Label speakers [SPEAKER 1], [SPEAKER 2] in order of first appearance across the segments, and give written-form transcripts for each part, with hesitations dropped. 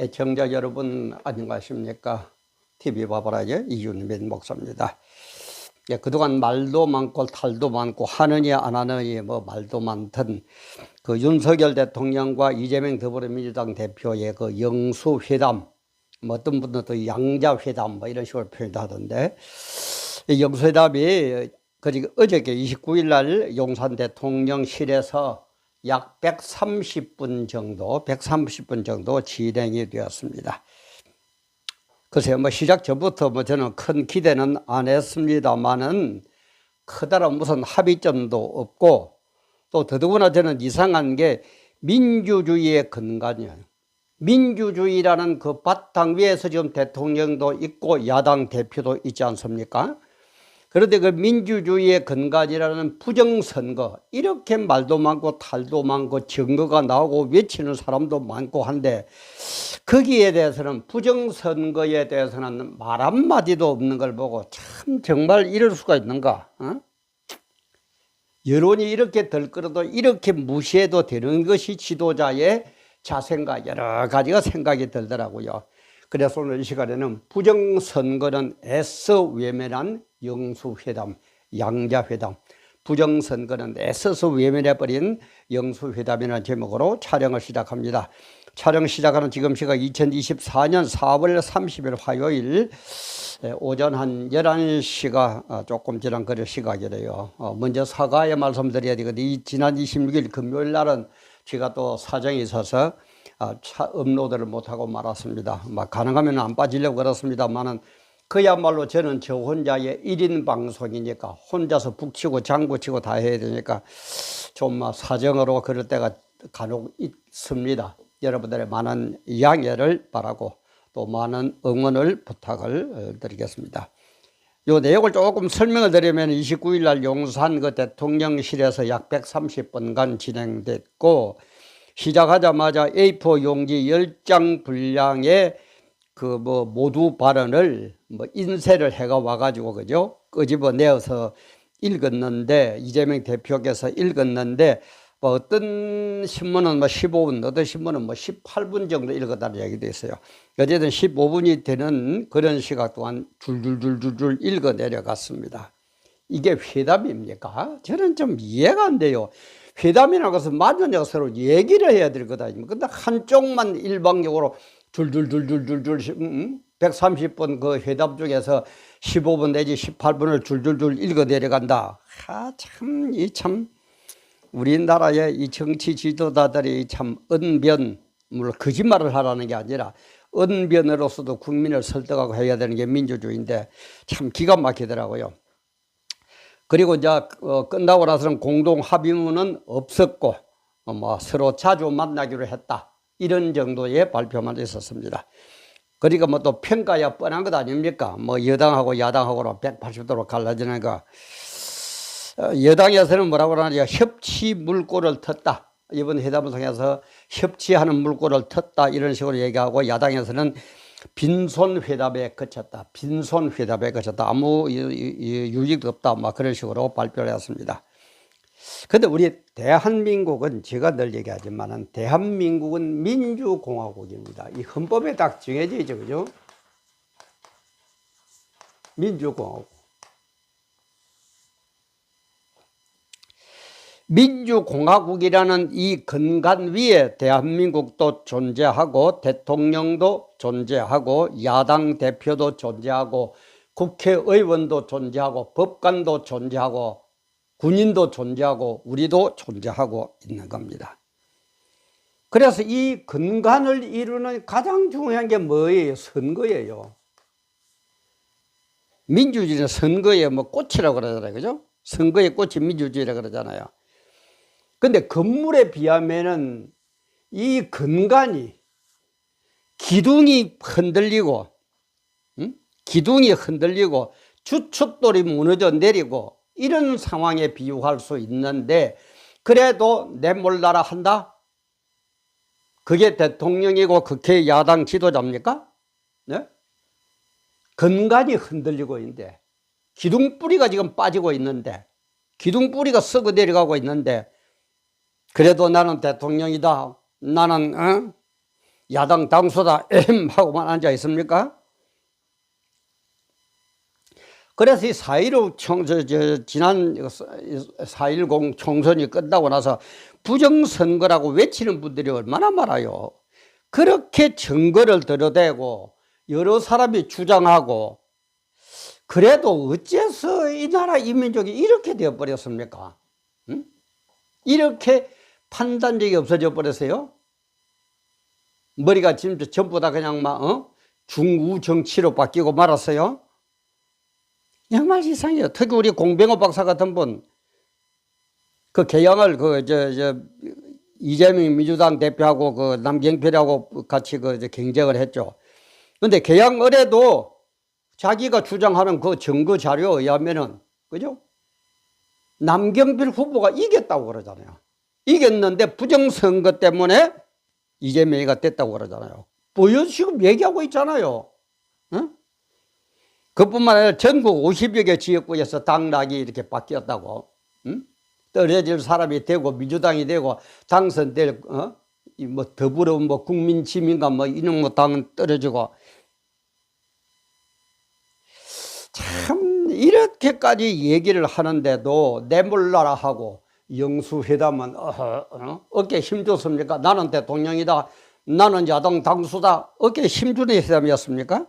[SPEAKER 1] 애청자 여러분 안녕하십니까? TV 바보라의 이윤민 목사입니다. 그동안 말도 많고 탈도 많고 하느니 안 하느니 뭐 말도 많던 그 윤석열 대통령과 이재명 더불어민주당 대표의 그 영수회담, 뭐 어떤 분들은 또 양자회담 뭐 이런 식으로 표현하던데, 이 영수회담이 어저께 29일 날 용산 대통령실에서 약 130분 정도 진행이 되었습니다. 글쎄요, 뭐 시작 전부터 뭐 저는 큰 기대는 안 했습니다만은 커다란 무슨 합의점도 없고, 또 더더구나 저는 이상한 게 민주주의의 근간이에요. 민주주의라는 그 바탕 위에서 지금 대통령도 있고 야당 대표도 있지 않습니까? 그런데 그 민주주의의 근간이라는 부정선거, 이렇게 말도 많고 탈도 많고 증거가 나오고 외치는 사람도 많고 한데, 거기에 대해서는, 부정선거에 대해서는 말 한마디도 없는 걸 보고 참 정말 이럴 수가 있는가? 여론이 이렇게 들끓어도 이렇게 무시해도 되는 것이 지도자의 자세인가, 여러 가지가 생각이 들더라고요. 그래서 오늘 이 시간에는 부정선거는 애써 외면한 영수회담, 양자회담, 부정선거는 애써서 외면해버린 영수회담이라는 제목으로 촬영을 시작합니다. 촬영 시작하는 지금 시각 2024년 4월 30일 화요일 오전 한 11시가 조금 지난 그럴 시각이래요. 먼저 사과의 말씀드려야 되거든요. 지난 26일 금요일 날은 제가 또 사정이 있어서 업로드를 못하고 말았습니다. 가능하면 안 빠지려고 그렇습니다만은, 그야말로 저는 저 혼자의 1인 방송이니까 혼자서 북치고 장구치고 다 해야 되니까 좀 사정으로 그럴 때가 간혹 있습니다. 여러분들의 많은 양해를 바라고 또 많은 응원을 부탁을 드리겠습니다. 요 내용을 조금 설명을 드리면, 29일 날 용산 그 대통령실에서 약 130분간 진행됐고, 시작하자마자 A4 용지 10장 분량의 그 모두 발언을 인쇄를 해가 와가지고, 그죠? 끄집어내어서 읽었는데, 이재명 대표께서 읽었는데, 어떤 신문은 15분, 어떤 신문은 18분 정도 읽었다는 얘기도 있어요. 어쨌든 15분이 되는 그런 시각 동안 줄줄줄줄 읽어 내려갔습니다. 이게 회담입니까? 저는 좀 이해가 안 돼요. 회담이라는 것은 만나서 서로 얘기를 해야 될 것 아닙니까? 근데 한쪽만 일방적으로 줄줄줄줄줄 130분 그 회담 중에서 15분 내지 18분을 줄줄줄 읽어 내려간다. 참 우리나라의 이 정치 지도자들이 참 언변, 물론 거짓말을 하라는 게 아니라 언변으로서도 국민을 설득하고 해야 되는 게 민주주의인데 참 기가 막히더라고요. 그리고 이제 끝나고 나서는 공동 합의문은 없었고, 서로 자주 만나기로 했다, 이런 정도의 발표만 있었습니다. 그러니까 또 평가야 뻔한 것 아닙니까? 여당하고 야당하고로 180도로 갈라지는 거. 여당에서는 뭐라고 하느냐, 협치 물꼬를 텄다. 이번 회담을 통해서 협치하는 물꼬를 텄다, 이런 식으로 얘기하고, 야당에서는 빈손회담에 그쳤다. 빈손회담에 그쳤다. 아무 유익도 없다. 그런 식으로 발표를 했습니다. 근데 우리 대한민국은, 제가 늘 얘기하지만은 대한민국은 민주공화국입니다. 이 헌법에 딱 정해져 있죠. 그죠? 민주공화국. 민주공화국이라는 이 근간 위에 대한민국도 존재하고, 대통령도 존재하고, 야당 대표도 존재하고, 국회의원도 존재하고, 법관도 존재하고, 군인도 존재하고, 우리도 존재하고 있는 겁니다. 그래서 이 근간을 이루는 가장 중요한 게 뭐예요? 선거예요. 민주주의는 선거의 꽃이라고 그러잖아요. 그죠? 선거의 꽃이 민주주의라고 그러잖아요. 근데 건물에 비하면은 이 근간이, 기둥이 흔들리고, 주춧돌이 무너져 내리고, 이런 상황에 비유할 수 있는데, 그래도 내 몰라라 한다? 그게 대통령이고 국회 야당 지도자입니까? 네? 근간이 흔들리고 있는데, 기둥뿌리가 지금 빠지고 있는데, 기둥뿌리가 썩어 내려가고 있는데, 그래도 나는 대통령이다, 나는 야당 당수다 하고만 앉아 있습니까? 그래서 이 4.15 지난 4.10 총선이 끝나고 나서 부정선거라고 외치는 분들이 얼마나 많아요. 그렇게 증거를 들어대고 여러 사람이 주장하고, 그래도 어째서 이 나라 이 민족이 이렇게 되어버렸습니까? 응? 이렇게 판단력이 없어져 버렸어요. 머리가 지금 전부 다 그냥 막 중우 정치로 바뀌고 말았어요. 정말 이상해요. 특히 우리 공병호 박사 같은 분, 그 개항을 이재명 민주당 대표하고 그 남경필하고 같이 경쟁을 했죠. 근데 개항을해도 자기가 주장하는 그 증거 자료에 의하면은, 그죠? 남경필 후보가 이겼다고 그러잖아요. 이겼는데 부정선거 때문에 이재명이가 됐다고 그러잖아요. 지금 얘기하고 있잖아요. 응? 그뿐만 아니라 전국 50여 개 지역구에서 당락이 이렇게 바뀌었다고. 응? 떨어질 사람이 되고 민주당이 되고 당선될 뭐 더불어 뭐 국민지민가 뭐 이런 거 당은 떨어지고. 참 이렇게까지 얘기를 하는데도 내몰라라 하고 영수회담은 어깨 힘줬습니까? 나는 대통령이다, 나는 야당 당수다, 어깨 힘주는 회담이었습니까?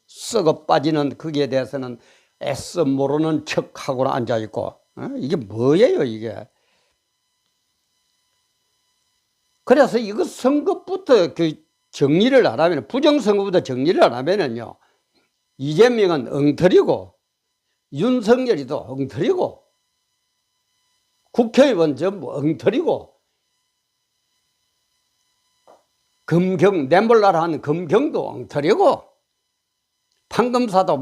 [SPEAKER 1] 썩어 빠지는 거기에 대해서는 애써 모르는 척하고 앉아있고, 이게 뭐예요 이게? 그래서 이거 선거부터 정리를 안 하면, 부정선거부터 정리를 안 하면은요, 이재명은 엉터리고 윤석열이도 엉터리고 국회의원 전부 엉터리고 내몰라라 하는 검경도 엉터리고 판검사도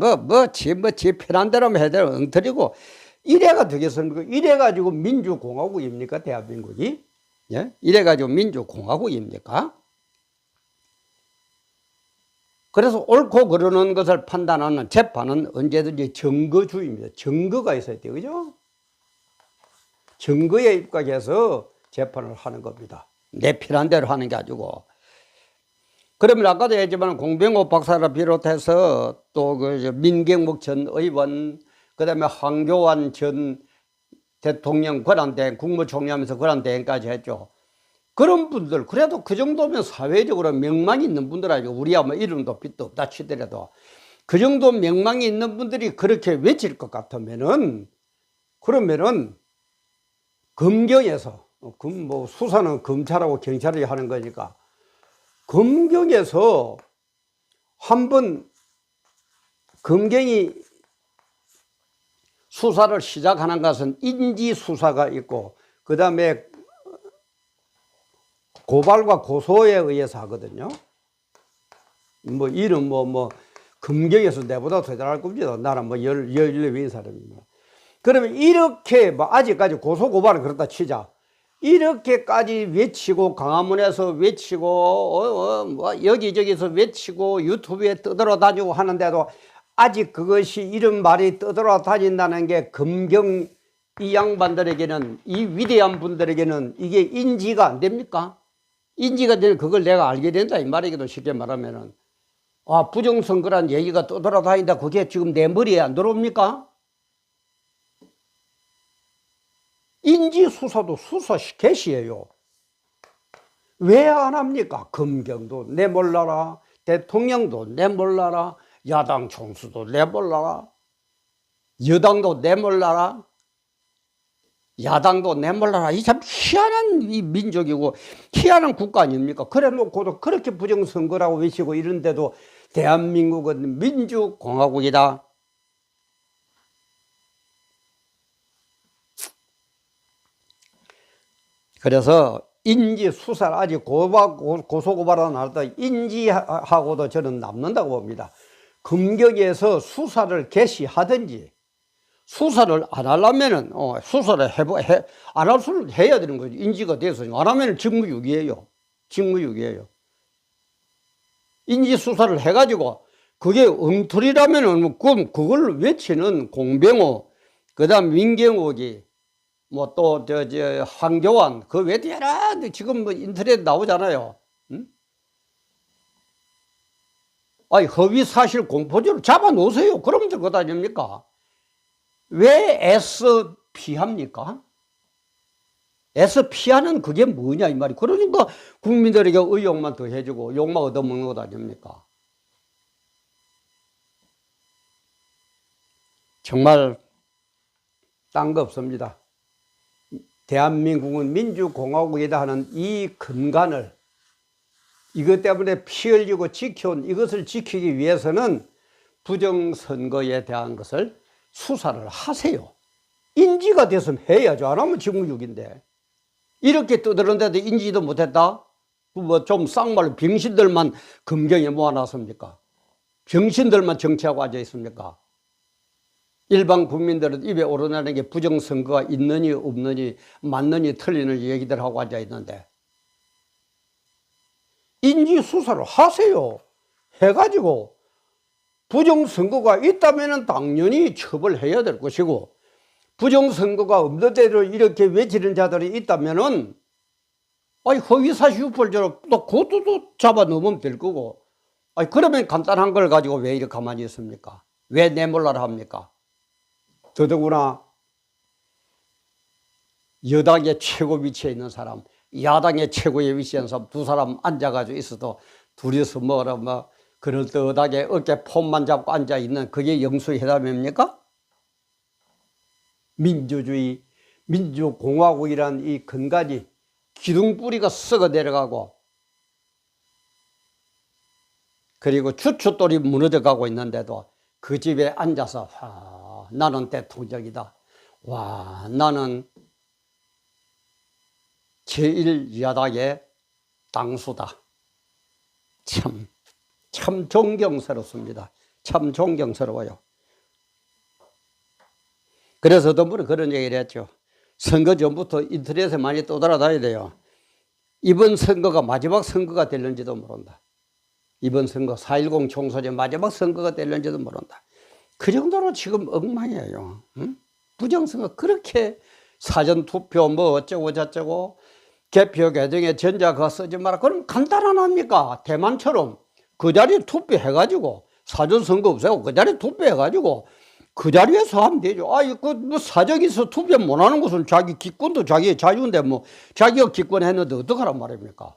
[SPEAKER 1] 지 편한 대로 해야 되는 엉터리고, 이래가 되겠습니까? 이래가지고 민주공화국입니까? 대한민국이? 예? 이래가지고 민주공화국입니까? 그래서 옳고 그르는 것을 판단하는 재판은 언제든지 증거주의입니다. 증거가 있어야 돼요. 그죠? 증거에 입각해서 재판을 하는 겁니다. 내 필요한 대로 하는 게 아니고. 그러면 아까도 얘기했지만 공병호 박사를 비롯해서 또 민경목 전 의원, 그 다음에 황교안 전 대통령 권한대행, 국무총리하면서 권한대행까지 했죠. 그런 분들, 그래도 그 정도면 사회적으로 명망이 있는 분들 아니고, 우리야 뭐 이름도 빛도 없다 치더라도 그 정도 명망이 있는 분들이 그렇게 외칠 것 같으면은, 그러면은 검경에서, 뭐 수사는 검찰하고 경찰이 하는 거니까, 검경에서 한번 검경이 수사를 시작하는 것은 인지수사가 있고, 그 다음에 고발과 고소에 의해서 하거든요. 뭐 이름 검경에서 내보다 더 잘할 겁니다. 나는 뭐 14인 사람입니다. 그러면 이렇게 아직까지 고소 고발은 그렇다 치자. 이렇게까지 외치고 광화문에서 외치고 여기저기서 외치고 유튜브에 떠들어다니고 하는데도 아직 그것이 이런 말이 떠들어다닌다는 게 검경 이 양반들에게는, 이 위대한 분들에게는 이게 인지가 안 됩니까? 인지가 되면 그걸 내가 알게 된다 이 말이기도, 쉽게 말하면은. 부정선거란 얘기가 떠돌아다닌다, 그게 지금 내 머리에 안 들어옵니까? 인지수사도 수사 개시예요. 왜 안 합니까? 검경도 내몰라라, 대통령도 내몰라라, 야당 총수도 내몰라라, 여당도 내몰라라, 야당도 내몰라라. 이 참 희한한 이 민족이고 희한한 국가 아닙니까? 그래 놓고도 그렇게 부정선거라고 외치고 이런데도 대한민국은 민주공화국이다. 그래서 인지수사를 아직 고소고발은 안 했다. 인지하고도 저는 남는다고 봅니다. 검경에서 수사를 개시하든지, 수사를 안 하려면은 수사를 안 할 수는 해야 되는 거죠. 인지가 돼서. 안 하면은 직무유기예요. 직무유기예요. 인지 수사를 해가지고 그게 엉터리라면은 그걸 외치는 공병호, 그다음 민경욱이 뭐 또 황교안, 그 외에 여러 지금 뭐 인터넷 나오잖아요. 응? 아니, 허위사실 공포죄로 잡아놓으세요. 그러면 될 것 아닙니까? 왜 애써 피합니까? 애써 피하는 그게 뭐냐 이 말이. 그러니까 국민들에게 의욕만 더 해주고 욕만 얻어먹는 것 아닙니까? 정말 딴 거 없습니다. 대한민국은 민주공화국이다 하는 이 근간을, 이것 때문에 피 흘리고 지켜온 이것을 지키기 위해서는 부정선거에 대한 것을 수사를 하세요. 인지가 됐으면 해야죠. 안 하면 직무유기인데. 이렇게 떠드는데도 인지도 못했다? 뭐 좀 쌍말로 병신들만 검경에 모아놨습니까? 병신들만 정치하고 앉아 있습니까? 일반 국민들은 입에 오르내는 게 부정선거가 있느니 없느니 맞느니 틀리는 얘기들 하고 앉아 있는데, 인지수사를 하세요. 해가지고 부정선거가 있다면 당연히 처벌해야 될 것이고, 부정선거가 없는 대로 이렇게 외치는 자들이 있다면은, 아니, 허위사실 유포죄로 또 그것도 잡아 넣으면 될 거고, 아니, 그러면 간단한 걸 가지고 왜 이렇게 가만히 있습니까? 왜 내몰라라 합니까? 더더구나, 여당의 최고 위치에 있는 사람, 야당의 최고의 위치에 있는 사람, 두 사람 앉아가지고 있어도 둘이서 뭐라, 그럴듯하게 어깨 폼만 잡고 앉아있는 그게 영수회담입니까? 민주주의, 민주공화국이란 이 근간이 기둥뿌리가 썩어 내려가고, 그리고 추춧돌이 무너져 가고 있는데도 그 집에 앉아서, 와, 나는 대통령이다. 와, 나는 제1야당의 당수다. 참 존경스럽습니다. 참 존경스러워요. 그래서 어떤 분은 그런 얘기를 했죠. 선거 전부터 인터넷에 많이 떠돌아다녀야 돼요. 이번 선거가 마지막 선거가 될는지도 모른다. 이번 선거 4.10 총선의 마지막 선거가 될는지도 모른다. 그 정도로 지금 엉망이에요. 응? 부정선거 그렇게 사전투표 뭐 어쩌고 저쩌고 개표 개정에 전자 그거 쓰지 마라. 그럼 간단한 합니까? 대만처럼 그 자리에 투표해가지고 사전선거 없애고 그 자리에 투표해가지고 그 자리에서 하면 되죠. 아이, 뭐 사정에서 투표 못 하는 것은 자기 기권도 자기의 자유인데 뭐 자기가 기권했는데 어떡하란 말입니까?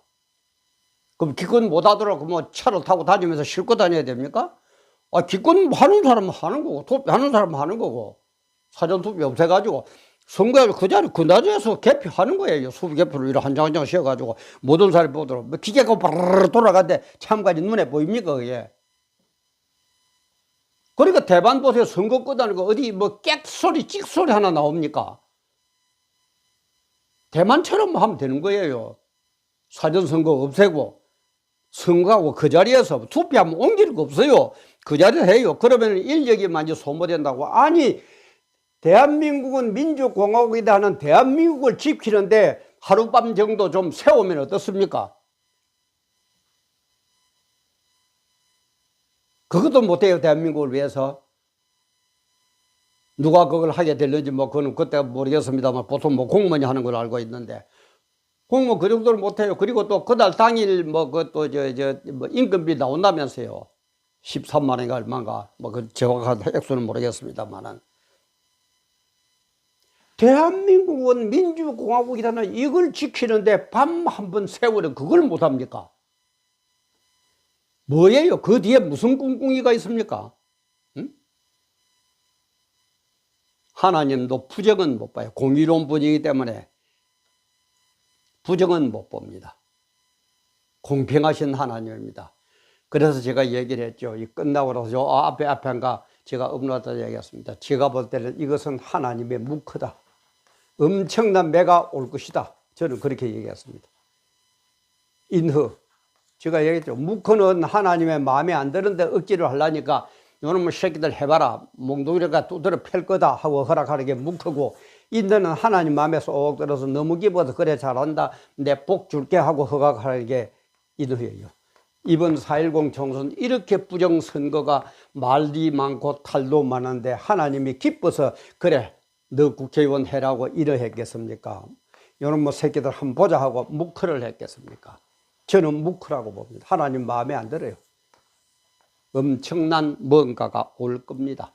[SPEAKER 1] 그럼 기권 못 하더라도 뭐 차를 타고 다니면서 싣고 다녀야 됩니까? 아, 기권 하는 사람은 하는 거고 투표하는 사람은 하는 거고 사전투표 없애가지고 선거에 그 자리 그 자리에서 개표하는 거예요. 수개표를 이렇게 한 장 한 장 씌워가지고 모든 사람이 보도록 뭐 기계가 바르르 돌아가는데 참관이 눈에 보입니까 그게? 그러니까 대만 보세요. 선거 끝나는 거 어디 뭐 깨소리 찍소리 하나 나옵니까? 대만처럼 하면 되는 거예요. 사전선거 없애고 선거하고 그 자리에서 투표하면 옮길 거 없어요. 그 자리에 해요. 그러면 인력이 이제 소모된다고. 아니, 대한민국은 민주공화국이다 하는 대한민국을 지키는데 하룻밤 정도 좀 세우면 어떻습니까? 그것도 못해요. 대한민국을 위해서. 누가 그걸 하게 될는지 뭐 그거는 그때 모르겠습니다만 보통 뭐 공무원이 하는 걸 알고 있는데 공무원 그 정도는 못해요. 그리고 또 그날 당일 뭐 그것도 뭐 임금비 나온다면서요. 13만 원인가 얼마인가 뭐 그 정확한 액수는 모르겠습니다만은 대한민국은 민주공화국이라는 이걸 지키는데 밤 한 번 세월에 그걸 못합니까? 뭐예요? 그 뒤에 무슨 꿍꿍이가 있습니까? 응? 하나님도 부정은 못 봐요. 공의로운 분이기 때문에 부정은 못 봅니다. 공평하신 하나님입니다. 그래서 제가 얘기를 했죠. 이 끝나고 나서 저 앞에인가 제가 업로드하다 얘기했습니다. 제가 볼 때는 이것은 하나님의 묵크다. 엄청난 매가 올 것이다. 저는 그렇게 얘기했습니다. 인허. 제가 얘기했죠. 묵크는 하나님의 마음에 안 드는데 억지로 하려니까 요놈의 새끼들 해봐라. 몽둥이가 두드려 팰 거다 하고 허락하는 게 묵크고 인더는 하나님 마음에 쏙 들어서 너무 기뻐서 그래 잘한다. 내 복 줄게 하고 허락하는 게 인허예요. 이번 4.10 총선 이렇게 부정선거가 말이 많고 탈도 많은데 하나님이 기뻐서 그래 너 국회의원 해라고 이러 했겠습니까? 요놈 뭐 새끼들 한번 보자 하고 묵크를 했겠습니까? 저는 묵크라고 봅니다. 하나님 마음에 안 들어요. 엄청난 뭔가가 올 겁니다.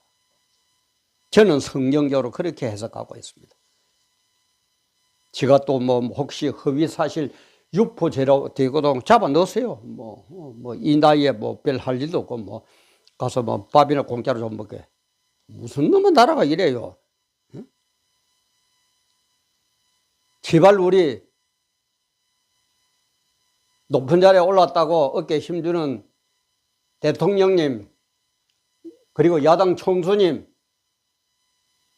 [SPEAKER 1] 저는 성경적으로 그렇게 해석하고 있습니다. 제가 또 뭐 혹시 허위사실 유포죄로 되거든 잡아 넣으세요. 이 나이에 뭐 별 할 일도 없고 뭐 가서 뭐 밥이나 공짜로 좀 먹게. 무슨 놈의 나라가 이래요. 응? 제발 우리 높은 자리에 올랐다고 어깨에 힘주는 대통령님, 그리고 야당 총수님,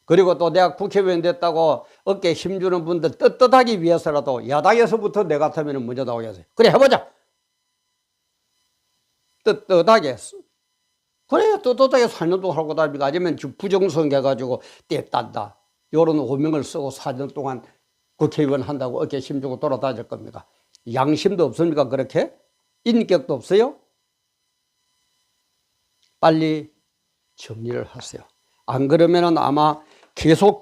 [SPEAKER 1] 그리고 또 내가 국회의원 됐다고 어깨에 힘주는 분들 떳떳하기 위해서라도 야당에서부터 내 같으면 먼저 나오겠어요. 그래 해보자. 떳떳하게. 그래 떳떳하게 4년 동안 하고 다니까 아니면 부정선거 해가지고 떼 딴다. 이런 오명을 쓰고 4년 동안 국회의원 한다고 어깨에 힘주고 돌아다닐 겁니까? 양심도 없습니까 그렇게? 인격도 없어요? 빨리 정리를 하세요. 안 그러면은 아마 계속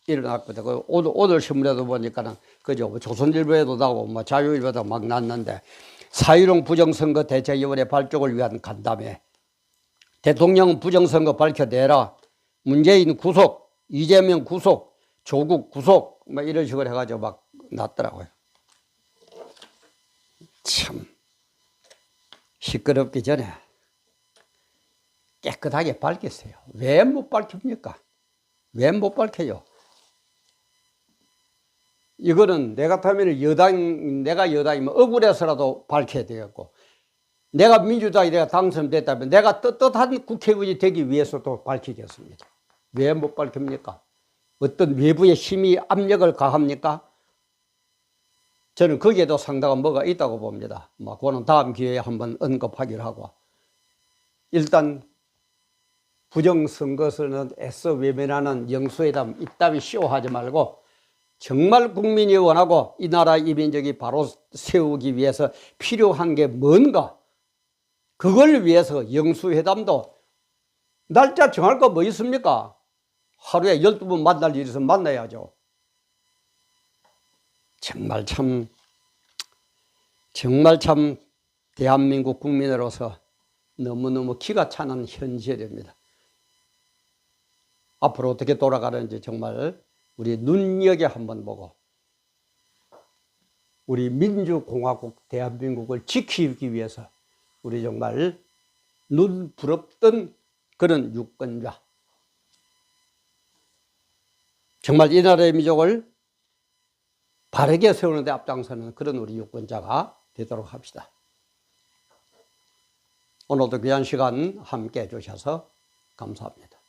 [SPEAKER 1] 일어날 거다. 오늘 신문에도 보니까는 그죠 조선일보에도 나오고 뭐 자유일보도 막 났는데 4.16 부정선거 대책위원회 발족을 위한 간담회. 대통령 부정선거 밝혀내라. 문재인 구속, 이재명 구속, 조국 구속 뭐 이런 식으로 해가지고 막 났더라고요. 참 시끄럽기 전에 깨끗하게 밝히세요. 왜 못 밝힙니까? 왜 못 밝혀요? 이거는 내 같으면 내가 여당이면 억울해서라도 밝혀야 되겠고, 내가 민주당이 내가 당선됐다면 내가 떳떳한 국회의원이 되기 위해서도 밝히겠습니다. 왜 못 밝힙니까? 어떤 외부의 힘이 압력을 가합니까? 저는 거기에도 상당한 뭐가 있다고 봅니다. 그거는 다음 기회에 한번 언급하기로 하고. 일단 부정선거서는 애써 외면하는 영수회담 이따위 쇼하지 말고 정말 국민이 원하고 이 나라 이민족이 바로 세우기 위해서 필요한 게 뭔가, 그걸 위해서 영수회담도 날짜 정할 거 뭐 있습니까? 하루에 12번 만날 일이 있으면 만나야죠. 정말 참 대한민국 국민으로서 너무너무 기가 차는 현실입니다. 앞으로 어떻게 돌아가는지 정말 우리 눈여겨 한번 보고 우리 민주공화국 대한민국을 지키기 위해서 우리 정말 눈 부럽던 그런 유권자, 정말 이 나라의 민족을 바르게 세우는 데 앞장서는 그런 우리 유권자가 되도록 합시다. 오늘도 귀한 시간 함께 해주셔서 감사합니다.